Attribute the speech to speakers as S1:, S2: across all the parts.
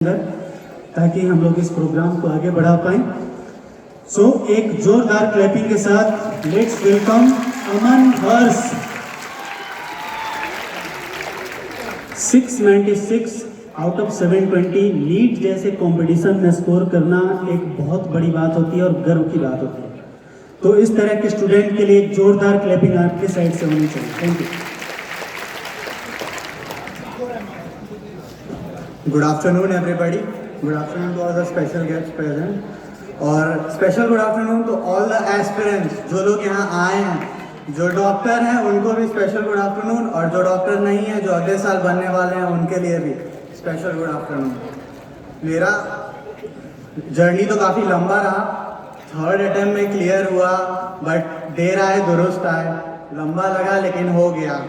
S1: ताकि हम लोग इस प्रोग्राम को आगे बढ़ा पाएं। सो एक जोरदार क्लैपिंग के साथ let's welcome Aman Harsh. 696 out of 720 NEET जैसे कंपटीशन में स्कोर करना एक बहुत बड़ी बात होती है और गर्व की बात होती है। तो इस तरह के स्टूडेंट के लिए एक जोरदार क्लैपिंग आपके साइड से होनी चाहिए। Thank you.
S2: Good afternoon everybody, good afternoon to all the special guest present और special good afternoon to all the aspirants जो लोग यहाँ आए हैं। जो डॉक्टर हैं उनको भी स्पेशल गुड आफ्टरनून और जो डॉक्टर नहीं है जो अगले साल बनने वाले हैं उनके लिए भी स्पेशल गुड आफ्टरनून। मेरा जर्नी तो काफ़ी लंबा रहा, थर्ड अटेम्प्ट में क्लियर हुआ बट देर आए दुरुस्त आए, लंबा लगा लेकिन हो गया।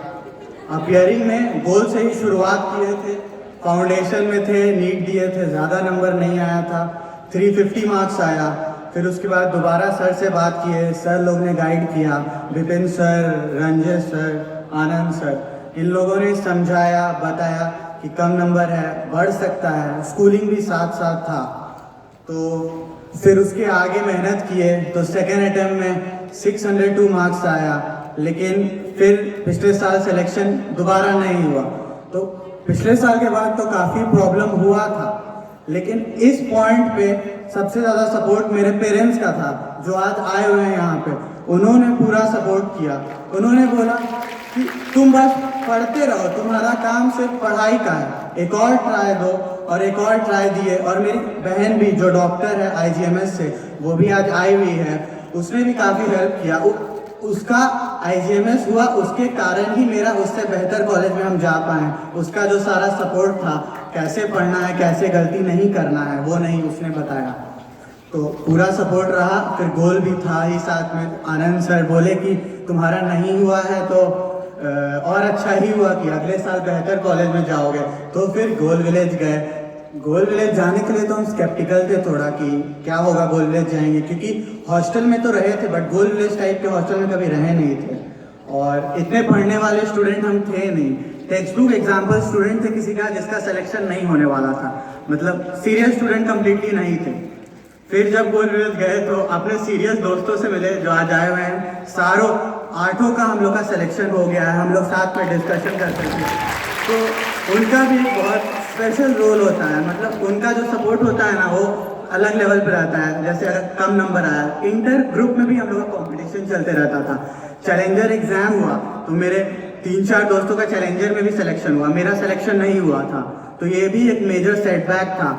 S2: अपियरिंग में गोल से ही शुरुआत किए थे, फाउंडेशन में थे, नीट दिए थे, ज़्यादा नंबर नहीं आया था, 350 मार्क्स आया। फिर उसके बाद दोबारा सर से बात किए, सर लोग ने गाइड किया, विपिन सर, रंजय सर, आनंद सर, इन लोगों ने समझाया बताया कि कम नंबर है, बढ़ सकता है, स्कूलिंग भी साथ साथ था। तो फिर उसके आगे मेहनत किए तो सेकेंड अटेम्प्ट में 602 मार्क्स आया, लेकिन फिर पिछले साल सिलेक्शन दोबारा नहीं हुआ। तो पिछले साल के बाद तो काफ़ी प्रॉब्लम हुआ था, लेकिन इस पॉइंट पे सबसे ज़्यादा सपोर्ट मेरे पेरेंट्स का था जो आज आए हुए हैं यहाँ पे। उन्होंने पूरा सपोर्ट किया, उन्होंने बोला कि तुम बस पढ़ते रहो, तुम्हारा काम सिर्फ पढ़ाई का है, एक और ट्राई दो, और एक और ट्राई दिए। और मेरी बहन भी जो डॉक्टर है IGMS से, वो भी आज आई हुई है, उसने भी काफ़ी हेल्प किया। उसका IGMS हुआ, उसके कारण ही मेरा उससे बेहतर कॉलेज में हम जा पाए। उसका जो सारा सपोर्ट था, कैसे पढ़ना है, कैसे गलती नहीं करना है, वो नहीं उसने बताया, तो पूरा सपोर्ट रहा। फिर गोल भी था ही साथ में। आनंद सर बोले कि तुम्हारा नहीं हुआ है तो और अच्छा ही हुआ कि अगले साल बेहतर कॉलेज में जाओगे। तो फिर गोल विलेज गए। गोल विलेज जाने के लिए तो हम स्केप्टिकल थे थोड़ा कि क्या होगा गोल विलेज जाएंगे, क्योंकि हॉस्टल में तो रहे थे बट गोल विलेज टाइप के हॉस्टल में कभी रहे नहीं थे और इतने पढ़ने वाले स्टूडेंट हम थे नहीं। टेक्स्ट बुक एग्जाम्पल स्टूडेंट थे किसी का जिसका सिलेक्शन नहीं होने वाला था, मतलब सीरियस स्टूडेंट कम्प्लीटली नहीं थे। फिर जब गोल विलेज गए तो अपने सीरियस दोस्तों से मिले जो आज आए हुए हैं, सारों 8 का हम लोग का सिलेक्शन हो गया है, हम लोग साथ में डिस्कशन करते थे। तो उनका भी बहुत स्पेशल रोल होता है, मतलब उनका जो सपोर्ट होता है ना वो अलग लेवल पर रहता है। जैसे अगर कम नंबर आया, इंटर ग्रुप में भी हम लोग का कॉम्पिटिशन चलते रहता था। चैलेंजर एग्जाम हुआ तो मेरे 3-4 दोस्तों का चैलेंजर में भी सिलेक्शन हुआ, मेरा सिलेक्शन नहीं हुआ था। तो ये भी एक मेजर सेटबैक था,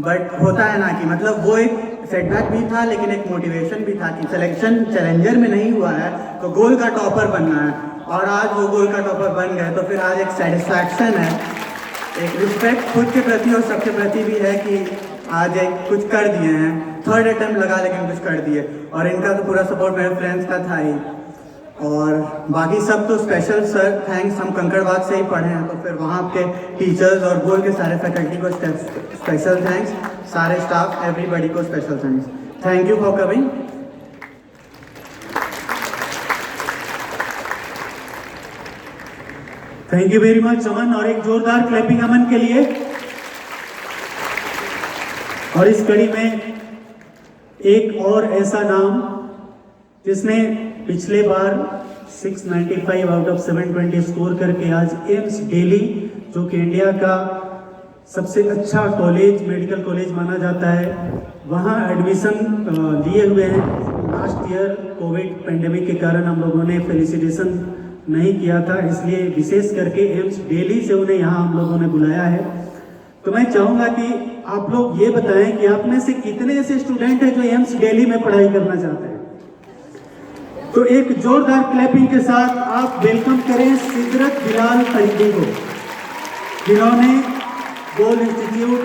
S2: बट होता है ना कि मतलब वो एक सेटबैक भी था लेकिन एक मोटिवेशन भी था कि सिलेक्शन चैलेंजर में नहीं हुआ है तो गोल का टॉपर बनना है, और आज वो गोल का टॉपर बन गए। तो फिर आज एक सेटिस्फैक्शन है, एक रिस्पेक्ट खुद के प्रति और सबके प्रति भी है कि आज एक कुछ कर दिए हैं। थर्ड अटेम्प्ट लगा लेकिन कुछ कर दिए, और इनका तो पूरा सपोर्ट मेरे फ्रेंड्स का था ही। और बाकी सब तो स्पेशल सर थैंक्स, हम कंकड़बाग से ही पढ़े हैं तो फिर वहाँ के टीचर्स और गोल के सारे फैकल्टी को स्पेशल थैंक्स, सारे स्टाफ एवरीबॉडी को special thanks. Thank you for coming.
S1: Thank you very much Aman, और एक जोरदार क्लैपिंग अमन के लिए। और इस कड़ी में एक और ऐसा नाम जिसने पिछले बार 695 आउट ऑफ 720 स्कोर करके आज एम्स दिल्ली, जो कि इंडिया का सबसे अच्छा कॉलेज, मेडिकल कॉलेज माना जाता है, वहाँ एडमिशन लिए हुए हैं। लास्ट ईयर कोविड पेंडेमिक के कारण हम लोगों ने फेलिसिटेशन नहीं किया था, इसलिए विशेष करके एम्स दिल्ली से उन्हें यहाँ हम लोगों ने बुलाया है। तो मैं चाहूँगा कि आप लोग ये बताएं कि आप में से कितने ऐसे स्टूडेंट हैं जो एम्स दिल्ली में पढ़ाई करना चाहते हैं। तो एक जोरदार क्लैपिंग के साथ आप वेलकम करें सिदरत बिलाल फरीदी को, जिन्होंने गोल इंस्टीट्यूट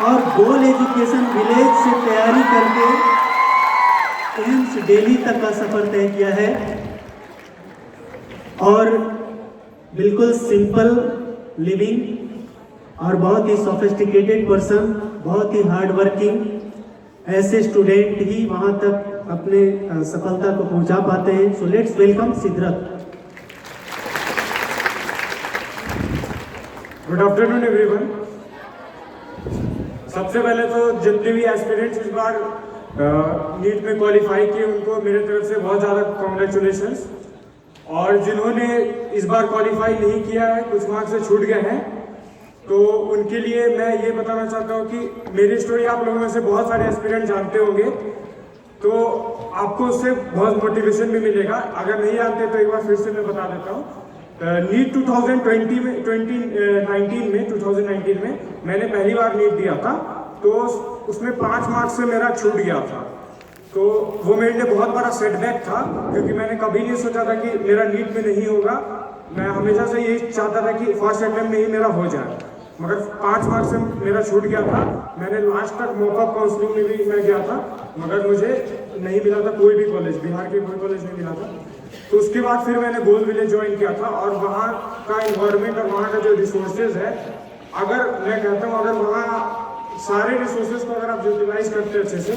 S1: और गोल एजुकेशन विलेज से तैयारी करके एम्स दिल्ली तक का सफर तय किया है। और बिल्कुल सिंपल लिविंग और बहुत ही सोफिस्टिकेटेड पर्सन, बहुत ही हार्ड वर्किंग, ऐसे स्टूडेंट ही वहाँ तक अपने सफलता को पहुँचा पाते हैं। So let's welcome Siddharth.
S3: Good afternoon everyone. सबसे पहले तो जितने भी एस्पिरेंट्स इस बार नीट में क्वालिफाई किए उनको मेरे तरफ से बहुत ज़्यादा कॉन्ग्रेचुलेशंस। और जिन्होंने इस बार क्वालिफाई नहीं किया है, कुछ मार्क्स से छूट गए हैं, तो उनके लिए मैं ये बताना चाहता हूँ कि मेरी स्टोरी आप लोगों में से बहुत सारे एस्पिरेंट जानते होंगे, तो आपको उससे बहुत मोटिवेशन भी मिलेगा। अगर नहीं जानते तो एक बार फिर से मैं बता देता हूँ। नीट 2019 में मैंने पहली बार नीट दिया था, तो उसमें 5 मार्क्स से मेरा छूट गया था। तो वो मेरे लिए बहुत बड़ा सेटबैक था, क्योंकि मैंने कभी नहीं सोचा था कि मेरा नीट में नहीं होगा। मैं हमेशा से यही चाहता था कि फर्स्ट अटेम्प्ट में ही मेरा हो जाए, मगर 5 मार्क्स से मेरा छूट गया था। मैंने लास्ट तक मॉकअप काउंसलिंग में भी मैं गया था, मगर मुझे नहीं मिला था कोई भी कॉलेज, बिहार के कोई कॉलेज नहीं मिला था। तो उसके बाद फिर मैंने गोल्ड विलेज ज्वाइन किया था, और वहाँ का इन्वायरमेंट और वहाँ का जो रिसोर्सेज है, अगर मैं कहता हूँ अगर वहाँ सारे रिसोर्सेज को अगर आप यूटिलाइज करते हैं अच्छे से,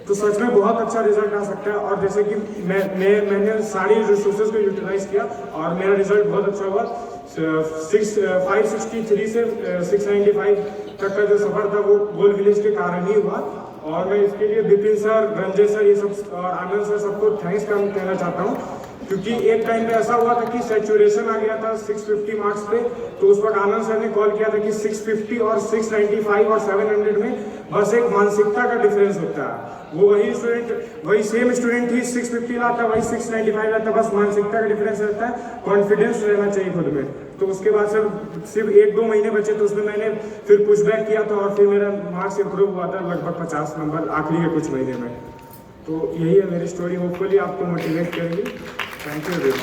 S3: तो सच में बहुत अच्छा रिजल्ट आ सकता है। और जैसे कि मैंने सारी रिसोर्सेज को यूटिलाइज किया और मेरा रिजल्ट बहुत अच्छा हुआ। 563 से 695 तक का जो सफर था वो गोल्ड विलेज के कारण ही हुआ। और मैं इसके लिए विपिन सर, रंजय सर, ये सब और आनंद सर सबको थैंक्स कहना चाहता हूँ, क्योंकि एक टाइम पे ऐसा हुआ था कि सैचुरेशन आ गया था 650 मार्क्स पे। तो उस वक्त आनंद सर ने कॉल किया था कि 650 और 695 और 700 में बस एक मानसिकता का डिफरेंस होता है। वो वही सेम स्टूडेंट ही 650 लाता, वही 695 लाता, बस मानसिकता का डिफरेंस रहता है। कॉन्फिडेंस रहना चाहिए खुद में। तो उसके बाद सिर्फ 1-2 महीने बचे, तो उसमें मैंने फिर पुशबैक किया था और फिर मेरा मार्क्स इंप्रूव हुआ था लगभग 50 नंबर आखिरी के कुछ महीने में। तो यही है मेरी स्टोरी, होपफुली आपको मोटिवेट करेगी। Thank you very much.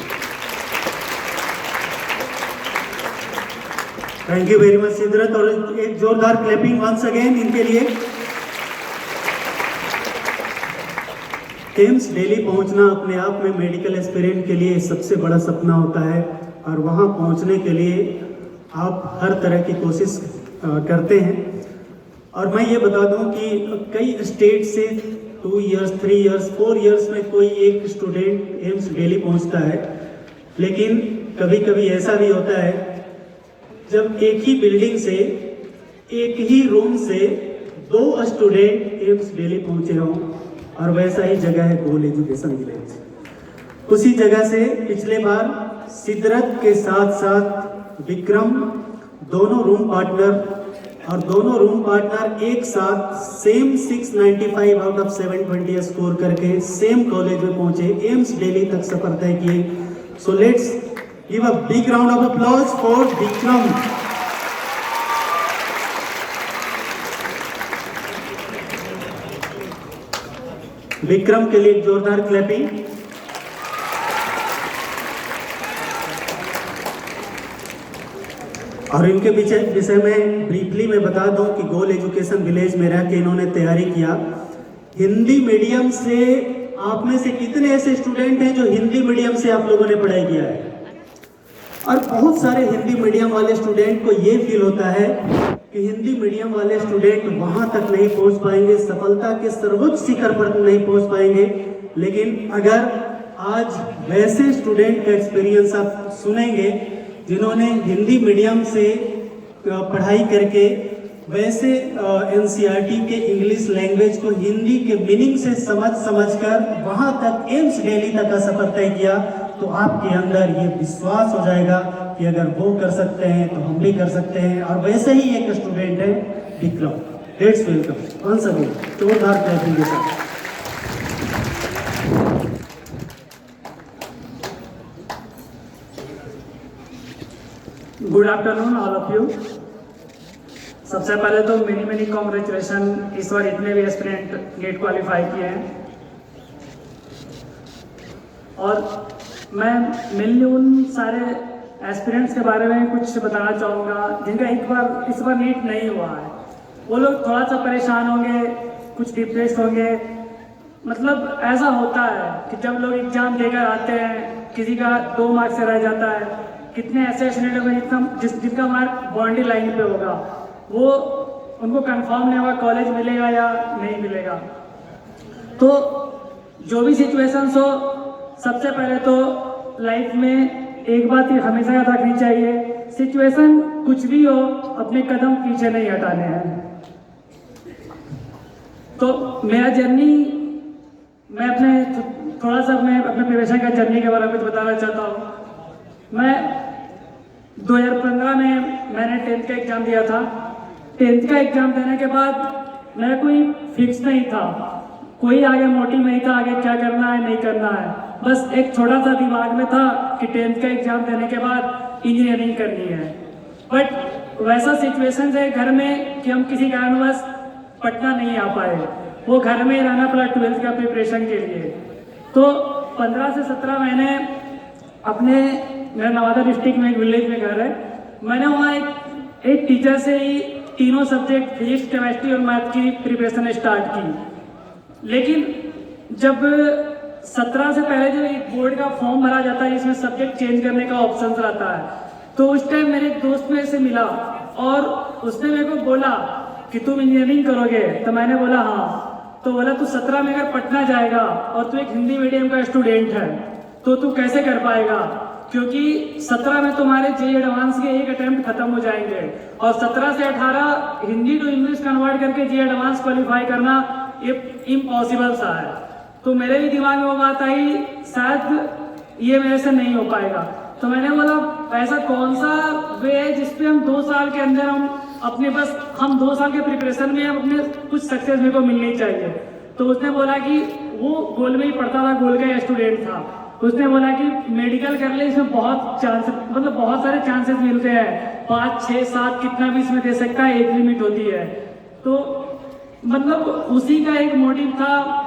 S1: Thank you very much Siddharth, और एक जोरदार क्लैपिंग वंस अगेन इनके लिए। एम्स दिल्ली पहुंचना अपने आप में मेडिकल एस्पिरेंट के लिए सबसे बड़ा सपना होता है, और वहां पहुंचने के लिए आप हर तरह की कोशिश करते हैं। और मैं ये बता दूं कि कई स्टेट से 2 इयर्स, 3 इयर्स, 4 इयर्स में कोई एक स्टूडेंट एम्स दिल्ली पहुंचता है। लेकिन कभी कभी ऐसा भी होता है जब एक ही बिल्डिंग से, एक ही रूम से 2 स्टूडेंट एम्स दिल्ली पहुंचे हों, और वैसा ही जगह है गोल्ड एजुकेशन विलेज। उसी जगह से पिछले बार सिद्धरथ के साथ साथ विक्रम, दोनों रूम पार्टनर, और दोनों रूम पार्टनर एक साथ सेम 695 आउट ऑफ 720 स्कोर करके सेम कॉलेज में पहुंचे, एम्स दिल्ली तक सफर तय किए। So let's give a big round of applause for Vikram. Vikram के लिए जोरदार क्लैपिंग। और इनके विषय में ब्रीफली मैं बता दूं कि गोल्ड एजुकेशन विलेज में रह के इन्होंने तैयारी किया। हिंदी मीडियम से आप में से कितने ऐसे स्टूडेंट हैं जो हिंदी मीडियम से आप लोगों ने पढ़ाई किया है? और बहुत सारे हिंदी मीडियम वाले स्टूडेंट को ये फील होता है कि हिंदी मीडियम वाले स्टूडेंट वहां तक नहीं पहुंच पाएंगे, सफलता के सर्वोच्च शिखर पर नहीं पहुंच पाएंगे। लेकिन अगर आज वैसे स्टूडेंट का एक्सपीरियंस आप सुनेंगे जिन्होंने हिंदी मीडियम से पढ़ाई करके वैसे एनसीईआरटी के इंग्लिश लैंग्वेज को हिंदी के मीनिंग से समझकर वहां तक एम्स दिल्ली तक का सफर तय किया, तो आपके अंदर ये विश्वास हो जाएगा कि अगर वो कर सकते हैं तो हम भी कर सकते हैं। और वैसे ही एक स्टूडेंट है Vikram. Let's welcome once again, जोरदार क्लैपिंग के साथ।
S4: Good afternoon all of you. सबसे पहले तो मेनी कॉन्ग्रेचुलेशन, इस बार इतने भी एस्पिरेंट नीट क्वालिफाई किए हैं। और मैं मेनली उन सारे एस्पिरेंट्स के बारे में कुछ बताना चाहूँगा जिनका इस बार नीट नहीं हुआ है। वो लोग थोड़ा सा परेशान होंगे, कुछ डिप्रेस होंगे। मतलब ऐसा होता है कि जब लोग एग्जाम देकर आते हैं, किसी का 2 मार्क्स से रह जाता है। कितने ऐसे स्टूडेंट होंगे जिनका मार्क बाउंड्री लाइन पे होगा, वो उनको कंफर्म नहीं होगा कॉलेज मिलेगा या नहीं मिलेगा। तो जो भी सिचुएशंस हो, सबसे पहले तो लाइफ में एक बात ही हमेशा याद रखनी चाहिए, सिचुएशन कुछ भी हो अपने कदम पीछे नहीं हटाने हैं। तो मेरा जर्नी मैं थोड़ा सा मैं अपने प्रिपरेशन का जर्नी के बारे में कुछ बताना चाहता हूँ। मैं 2015 में मैंने 10th का एग्ज़ाम दिया था। 10th का एग्ज़ाम देने के बाद मेरा कोई फिक्स नहीं था, कोई आगे मोटिव नहीं था आगे क्या करना है नहीं करना है। बस एक छोटा सा दिमाग में था कि 10th का एग्ज़ाम देने के बाद इंजीनियरिंग करनी है। बट वैसा सिचुएशन है घर में कि हम किसी कारणवश पटना नहीं आ पाए, वो घर में ही रहना पड़ा 12th का प्रिपरेशन के लिए। तो 15 से 17 महीने मेरा नवादा डिस्ट्रिक्ट में एक विलेज में घर है, मैंने वहाँ एक टीचर से ही तीनों सब्जेक्ट फिजिक्स, केमिस्ट्री और मैथ की प्रिपरेशन स्टार्ट की। लेकिन जब 17 से पहले जो एक बोर्ड का फॉर्म भरा जाता है जिसमें सब्जेक्ट चेंज करने का ऑप्शन रहता है, तो उस टाइम मेरे एक दोस्त मेरे से मिला और उसने मेरे को बोला कि तुम इंजीनियरिंग करोगे? तो मैंने बोला हाँ। तो बोला तू 17 में अगर पटना जाएगा और तू एक हिंदी मीडियम का स्टूडेंट है तो तू कैसे कर पाएगा, क्योंकि 17 में तुम्हारे जे एडवांस के एक अटेम्प्ट खत्म हो जाएंगे और 17 से 18 हिंदी टू इंग्लिश कन्वर्ट करके जे एडवांस क्वालिफाई करना ये इम्पॉसिबल सा है। तो मेरे भी दिमाग में वो बात आई शायद ये मेरे से नहीं हो पाएगा। तो मैंने बोला ऐसा कौन सा वे है जिसपे हम 2 साल के अंदर हम 2 साल के प्रिपरेशन में हम अपने कुछ सक्सेस मेरे को मिलनी चाहिए। तो उसने बोला कि वो गोल में ही पढ़ता था, गोल का स्टूडेंट था। उसने बोला कि मेडिकल कर ले, इसमें बहुत सारे चांसेस मिलते हैं, 5, 6, 7 कितना भी इसमें दे सकता है, एज लिमिट होती है। तो उसी का एक मोटिव था,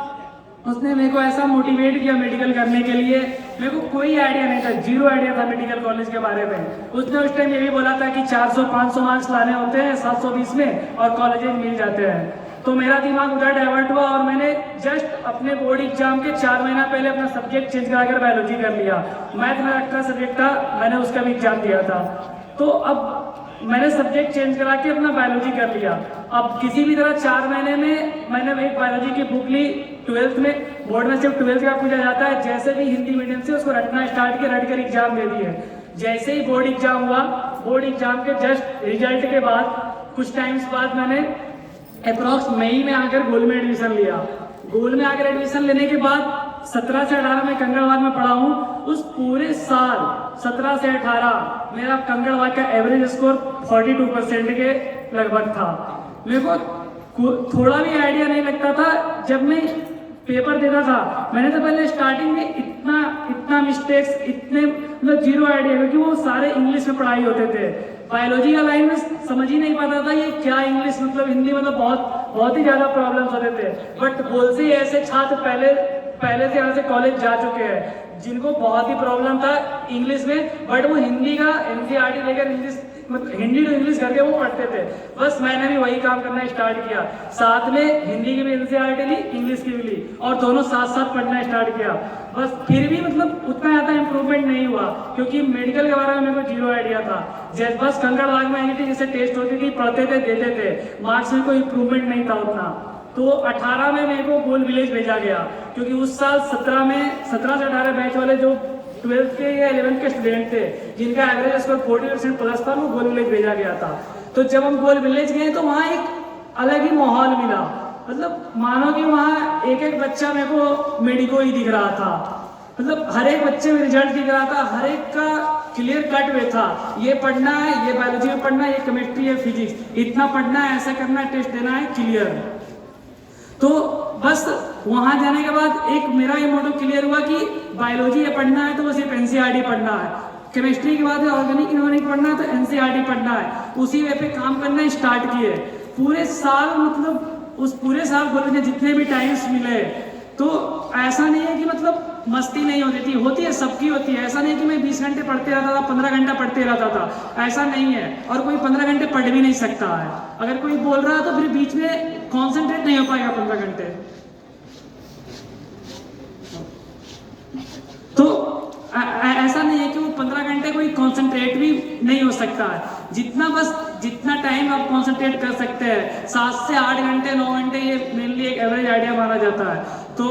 S4: उसने मेरे को ऐसा मोटिवेट किया मेडिकल करने के लिए। मेरे को कोई आइडिया नहीं था, 0 आइडिया था मेडिकल कॉलेज के बारे में। उसने उस टाइम ये भी बोला था कि 400-500 मार्क्स लाने होते हैं 720 में और कॉलेजेस मिल जाते हैं। तो मेरा दिमाग उधर डाइवर्ट हुआ और मैंने जस्ट अपने बोर्ड एग्जाम के 4 महीना पहले अपना सब्जेक्ट चेंज कराकर बायोलॉजी कर लिया। मैथ मेरा 18 सब्जेक्ट था, मैंने उसका भी एग्जाम दिया था। तो अब मैंने सब्जेक्ट चेंज करा के अपना बायोलॉजी कर लिया। अब किसी भी तरह 4 महीने में मैंने एक बायोलॉजी की बुक ली। 12th में बोर्ड में सिर्फ 12th का पूछा जाता है, जैसे भी हिंदी मीडियम से उसको रटना स्टार्ट किया, रट कर एग्जाम दे दिए। जैसे ही बोर्ड एग्जाम हुआ, बोर्ड एग्जाम के जस्ट रिजल्ट के बाद कुछ टाइम्स बाद मैंने अप्रॉक्स मई में आकर गोल में एडमिशन लिया। गोल में आकर एडमिशन लेने के बाद 17 से 18 में कंगड़बाग में पढ़ा हूँ। उस पूरे साल 17 से 18 मेरा कंगड़बाग का एवरेज स्कोर 42% के लगभग था। मेरे को थोड़ा भी आइडिया नहीं लगता था जब मैं पेपर देता था। मैंने तो पहले स्टार्टिंग में इतना मिस्टेक्स, इतने 0 आइडिया, क्योंकि वो सारे इंग्लिश में पढ़ाई होते थे। बायोलॉजी का लाइन में समझ ही नहीं पाता था ये क्या इंग्लिश, हिंदी बहुत ही ज्यादा प्रॉब्लम्स होते थे। बट बोल से ही ऐसे छात्र पहले से यहाँ से कॉलेज जा चुके हैं जिनको बहुत ही प्रॉब्लम था इंग्लिश में, बट वो हिंदी का NCERT लेकर हिंदी टू इंग्लिश करके वो पढ़ते थे। बस मैंने भी वही काम करना स्टार्ट किया, साथ में हिंदी की भी NCERT ली, इंग्लिश की भी ली और दोनों साथ साथ पढ़ना स्टार्ट किया। बस फिर भी उतना ज़्यादा इम्प्रूवमेंट नहीं हुआ, क्योंकि मेडिकल के बारे में मेरे को 0 आइडिया था। बस कंगड़बाग में आई थी, जैसे टेस्ट होती थी, पढ़ते थे, देते थे, मार्क्स में कोई इम्प्रूवमेंट नहीं था उतना। तो 18 में मेरे को गोल विलेज भेजा गया, क्योंकि उस साल 17 से 18 बैच वाले जो 12th के या 11th के स्टूडेंट थे जिनका एवरेज स्कोर 40% प्लस था, वो गोल विलेज भेजा गया था। तो जब हम गोल विलेज गए तो वहाँ एक अलग ही माहौल मिला। मानो कि वहाँ एक बच्चा मेरे को मेडिको ही दिख रहा था। हर एक बच्चे में रिजल्ट दिख रहा था, हर एक का क्लियर कट वे था, ये पढ़ना है, ये बायोलॉजी में पढ़ना है, ये केमिस्ट्री है, फिजिक्स, इतना पढ़ना है, ऐसा करना है, टेस्ट देना है, क्लियर। तो बस वहाँ जाने के बाद एक मेरा ये मोटो क्लियर हुआ कि बायोलॉजी ये पढ़ना है तो वो सिर्फ NCERT पढ़ना है, केमिस्ट्री के बाद ऑर्गेनिक इनऑर्गेनिक पढ़ना है तो NCERT पढ़ना है। उसी वे पे काम करना स्टार्ट किए। पूरे साल उस पूरे साल बोले जितने भी टाइम्स मिले, तो ऐसा नहीं है कि मस्ती नहीं होती है, सबकी होती है। ऐसा नहीं कि मैं 20 घंटे पढ़ते रहता था, 15 घंटा पढ़ते रहता था, ऐसा नहीं है। और कोई 15 घंटे पढ़ भी नहीं सकता है। अगर कोई बोल रहा है तो फिर बीच में कॉन्सेंट्रेट नहीं हो पाएगा 15 घंटे। तो ऐसा नहीं है कि वो 15 घंटे कोई कॉन्सेंट्रेट भी नहीं हो सकता है। जितना टाइम आप कॉन्सेंट्रेट कर सकते हैं, 7 से 8 घंटे 9 घंटे, ये मेनली एक एवरेज आइडिया माना जाता है। तो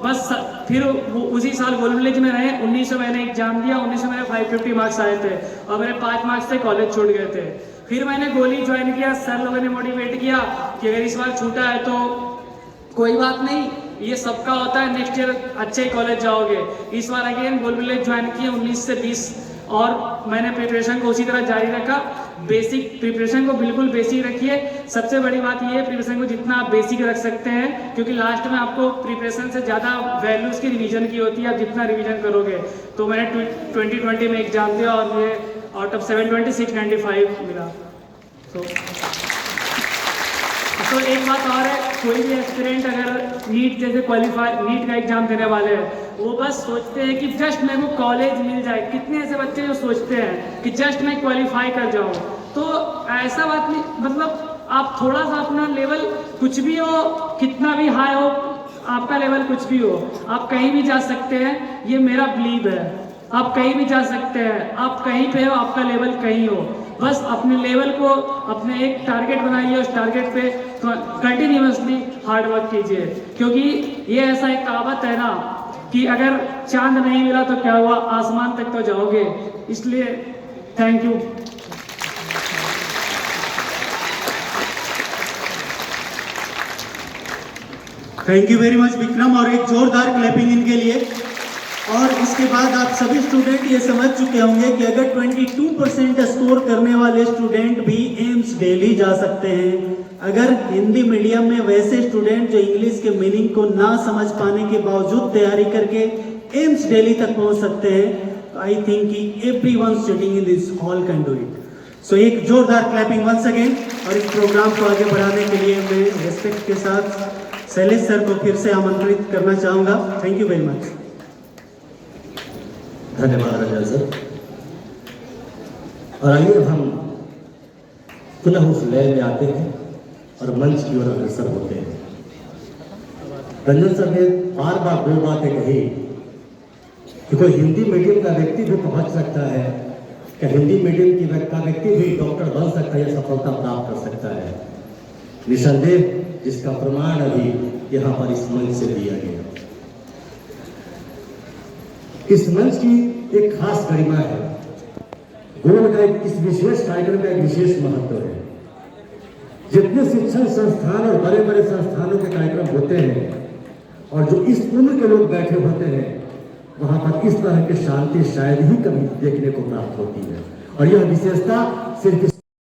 S4: बस फिर उसी साल गोल विलेज में रहे। 1900 मैंने एग्जाम दिया, 1900 मेरे 550 मार्क्स आए थे और मेरे 5 मार्क्स से कॉलेज छूट गए थे। फिर मैंने गोली ज्वाइन किया। सर लोगों ने मोटिवेट किया कि अगर इस बार छूटा है तो कोई बात नहीं, ये सबका होता है, नेक्स्ट ईयर अच्छे कॉलेज जाओगे। इस बार अगेन बुलबुल ज्वाइन किए 19 से 20 और मैंने प्रिपरेशन को उसी तरह जारी रखा। बेसिक प्रिपरेशन को बिल्कुल बेसिक रखिए। सबसे बड़ी बात ये है प्रिपरेशन को जितना आप बेसिक रख सकते हैं, क्योंकि लास्ट में आपको प्रिपरेशन से ज़्यादा वैल्यू उसकी रिवीजन की होती है। आप जितना रिवीजन करोगे, तो मैंने 2020 में एग्जाम दिया और मुझे आउट ऑफ 720 695 मिला। तो एक बात और है, कोई भी एस्पिरेंट अगर नीट जैसे नीट का एग्जाम देने वाले हैं, वो बस सोचते हैं कि जस्ट मेरे को कॉलेज मिल जाए। कितने ऐसे बच्चे जो सोचते हैं कि जस्ट मैं क्वालिफाई कर जाऊँ, तो ऐसा बात नहीं। मतलब आप थोड़ा सा अपना लेवल कुछ भी हो, कितना भी हाई हो, आपका लेवल कुछ भी हो, आप कहीं भी जा सकते हैं। ये मेरा बिलीव है, आप कहीं भी जा सकते हैं। आप कहीं पे हो, आपका लेवल कहीं हो, बस अपने लेवल को, अपने एक टारगेट बनाइए, उस टारगेट पे कंटिन्यूअसली हार्ड वर्क कीजिए। क्योंकि ये ऐसा एक कहावत है ना कि अगर चांद नहीं मिला तो क्या हुआ, आसमान तक तो जाओगे। इसलिए thank you.
S1: Thank you very much Vikram, और एक जोरदार क्लैपिंग इनके लिए। और इसके बाद आप सभी स्टूडेंट ये समझ चुके होंगे कि अगर 22% स्कोर करने वाले स्टूडेंट भी एम्स दिल्ली जा सकते हैं, अगर हिंदी मीडियम में वैसे स्टूडेंट जो इंग्लिश के मीनिंग को ना समझ पाने के बावजूद तैयारी करके एम्स दिल्ली तक पहुंच सकते हैं, तो आई थिंक कि everyone sitting in this hall can do it. So एक जोरदार क्लैपिंग वंस अगेन। और इस प्रोग्राम को आगे बढ़ाने के लिए मैं रेस्पेक्ट के साथ शैलेश सर को फिर से आमंत्रित करना चाहूँगा। Thank you very much.
S5: धन्यवाद रंजन सर। और आइए अब हम पुनः उस लय में आते हैं और मंच की ओर अग्रसर होते हैं। रंजन सर ने बार बार दो बातें कही कि कोई हिंदी मीडियम का व्यक्ति भी पहुंच सकता है, क्या हिंदी मीडियम का व्यक्ति भी डॉक्टर बन सकता है या सफलता प्राप्त कर सकता है। निसंदेह जिसका प्रमाण अभी यहाँ पर इस मंच से दिया गया। इस मंच की एक खास गरिमा है, गोल का इस विशेष कार्यक्रम का एक विशेष महत्व है। जितने शिक्षण संस्थान और बड़े बड़े संस्थानों के कार्यक्रम होते हैं और जो इस उम्र के लोग बैठे होते हैं, वहां पर इस तरह की शांति शायद ही कभी देखने को प्राप्त होती है। और यह विशेषता सिर्फ